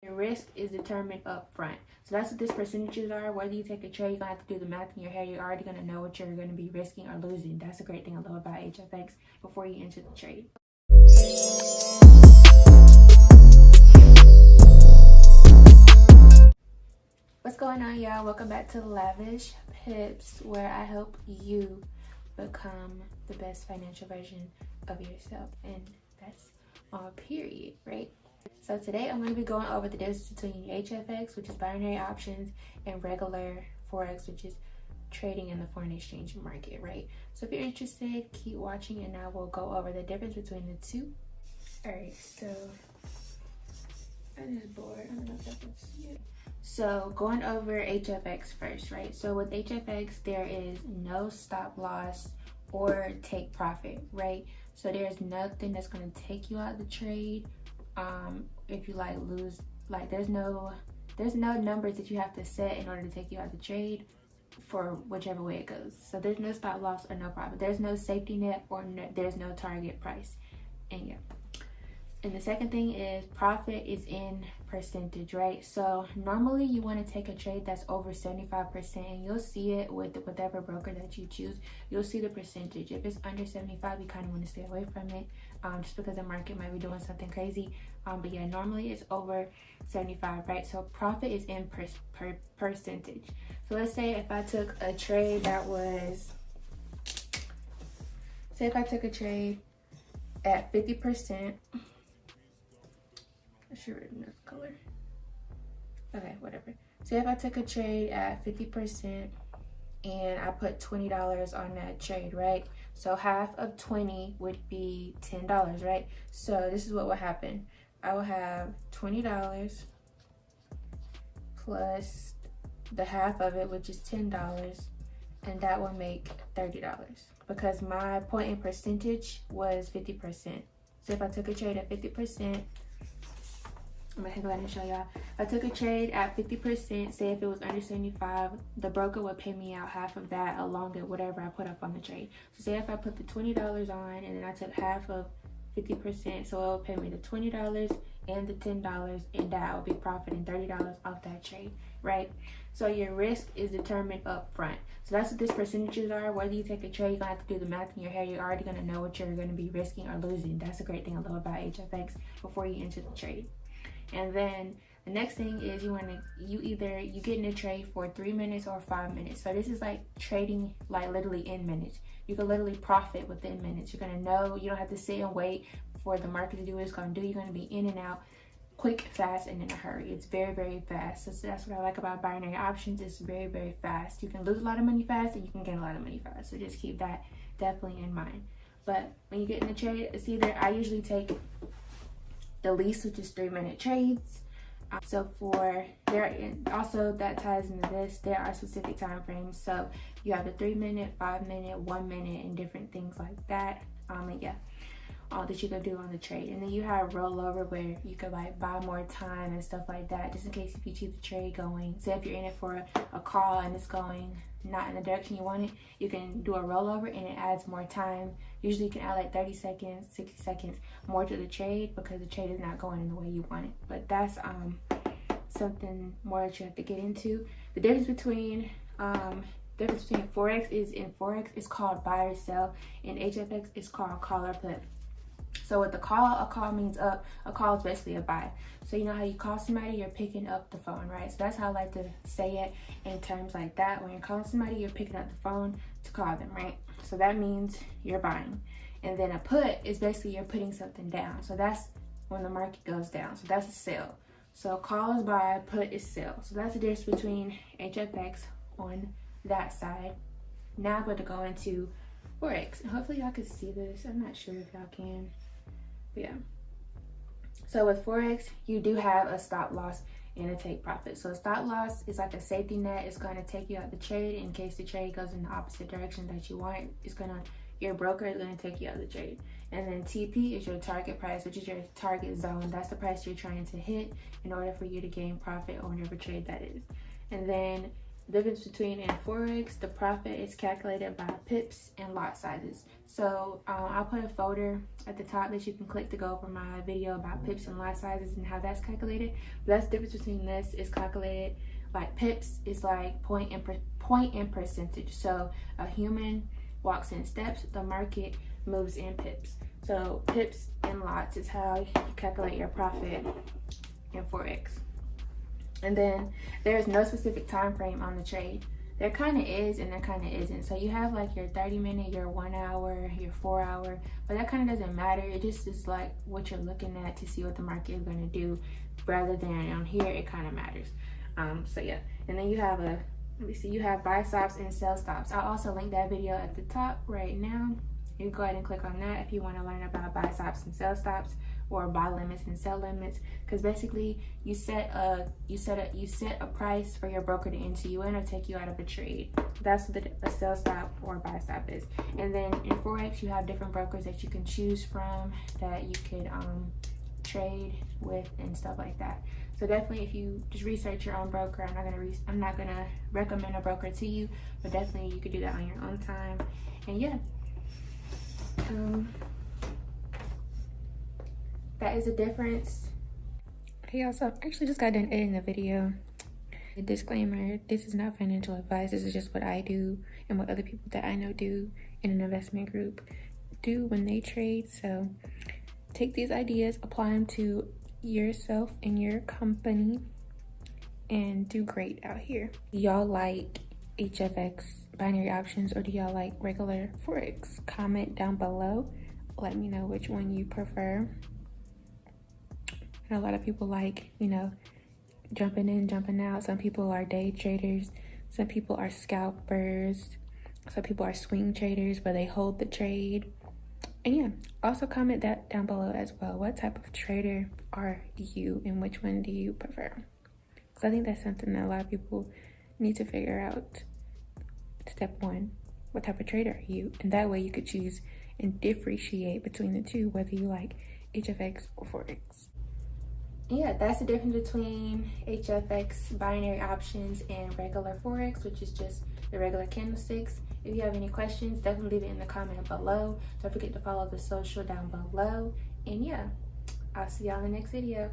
Your risk is determined up front. So that's what these percentages are. Whether you take a trade, you're going to have to do the math in your head. You're already going to know what you're going to be risking or losing. That's a great thing I love about HFX before you enter the trade. What's going on, y'all? Welcome back to Lavish Pips, where I help you become the best financial version of yourself. And that's on period, right? So today I'm going to be going over the difference between HFX, which is binary options, and regular Forex, which is trading in the foreign exchange market, right? So if you're interested, keep watching and I will go over the difference between the two. All right, so I'm just bored. I don't know if I can see it. So going over HFX first, right? So with HFX, there is no stop loss or take profit, right? So there's nothing that's going to take you out of the trade. If you lose, there's no numbers that you have to set in order to take you out of the trade for whichever way it goes. So there's no stop loss or no profit. There's no safety net or there's no target price. And yeah. And the second thing is profit is in percentage, right? So normally you want to take a trade that's over 75%, and you'll see it with whatever broker that you choose. You'll see the percentage. If it's under 75, you kind of want to stay away from it, just because the market might be doing something crazy. But yeah, normally it's over 75, right? So profit is in percentage. So let's say if I took a trade that was, say if I took a trade at 50%. I should have written this color. Okay, whatever. So if I took a trade at 50% and I put $20 on that trade, right? So half of 20 would be $10, right? So this is what will happen. I will have $20 plus the half of it, which is $10, and that will make $30 because my point in percentage was 50%. So if I took a trade at 50%, I'm gonna go ahead and show y'all. If I took a trade at 50%, say if it was under 75, the broker would pay me out half of that along with whatever I put up on the trade. So say if I put the $20 on and then I took half of 50%, so it will pay me the $20 and the $10, and that will be profiting $30 off that trade, right? So your risk is determined up front. So that's what these percentages are. Whether you take a trade, you're gonna have to do the math in your head. You're already gonna know what you're gonna be risking or losing. That's a great thing I love about HFX before you enter the trade. And then the next thing is you get in a trade for 3 minutes or 5 minutes. So this is like trading literally in minutes. You can literally profit within minutes. You're gonna know, you don't have to sit and wait for the market to do what it's gonna do. You're gonna be in and out quick, fast, and in a hurry. It's very, very fast. So that's what I like about binary options. It's very, very fast. You can lose a lot of money fast and you can gain a lot of money fast. So just keep that definitely in mind. But when you get in the trade, it's either, I usually take the least, which is 3-minute trades. So also that ties into this, there are specific time frames. So you have the 3-minute, 5-minute, 1 minute, and different things like that. And yeah, all that you can do on the trade. And then you have rollover where you could buy more time and stuff like that, just in case if you keep the trade going. Say if you're in it for a call and it's going not in the direction you want it, you can do a rollover and it adds more time. Usually you can add 30 seconds, 60 seconds more to the trade because the trade is not going in the way you want it. But that's something more that you have to get into. The difference between Forex is, in Forex it's called buy or sell. In HFX it's called call or put. So with a call means up. A call is basically a buy. So you know how you call somebody, you're picking up the phone, right? So that's how I like to say it in terms like that. When you're calling somebody, you're picking up the phone to call them, right? So that means you're buying. And then a put is basically you're putting something down. So that's when the market goes down. So that's a sell. So call is buy, put is sell. So that's the difference between HFX on that side. Now I'm going to go into Forex. Hopefully y'all can see this. I'm not sure if y'all can. But yeah. So with Forex, you do have a stop loss and a take profit. So a stop loss is like a safety net. It's going to take you out the trade in case the trade goes in the opposite direction that you want. Your broker is going to take you out of the trade. And then TP is your target price, which is your target zone. That's the price you're trying to hit in order for you to gain profit on whatever trade that is. And then The difference between in Forex, the profit is calculated by pips and lot sizes. So I'll put a folder at the top that you can click to go over my video about pips and lot sizes and how that's calculated. But that's the difference between this. Is calculated like pips is like point and percentage. So a human walks in steps, the market moves in pips. So pips and lots is how you calculate your profit in Forex. And then there's no specific time frame on the trade. There kind of is and there kind of isn't. So you have like your 30-minute, your 1 hour, your 4 hour, but that kind of doesn't matter. It just is like what you're looking at to see what the market is going to do, rather than on here it kind of matters. So yeah, and then you have let me see, you have buy stops and sell stops. I'll also link that video at the top right now. You can go ahead and click on that if you want to learn about buy stops and sell stops, or buy limits and sell limits, because basically you set a price for your broker to enter you in or take you out of a trade. That's what a sell stop or buy stop is. And then in Forex, you have different brokers that you can choose from that you could trade with and stuff like that. So definitely, if you just research your own broker, I'm not gonna recommend a broker to you, but definitely you could do that on your own time. And yeah. That is a difference. Hey y'all, so I actually just got done editing the video. A disclaimer, this is not financial advice. This is just what I do and what other people that I know do in an investment group do when they trade. So take these ideas, apply them to yourself and your company, and do great out here. Do y'all like HFX binary options, or do y'all like regular Forex? Comment down below. Let me know which one you prefer. And a lot of people like, you know, jumping in, jumping out. Some people are day traders. Some people are scalpers. Some people are swing traders, but they hold the trade. And yeah, also comment that down below as well. What type of trader are you, and which one do you prefer? Because I think that's something that a lot of people need to figure out. Step one, what type of trader are you? And that way you could choose and differentiate between the two, whether you like HFX or Forex. Yeah, that's the difference between HFX binary options and regular Forex, which is just the regular candlesticks. If you have any questions, definitely leave it in the comment below. Don't forget to follow the social down below. And yeah, I'll see y'all in the next video.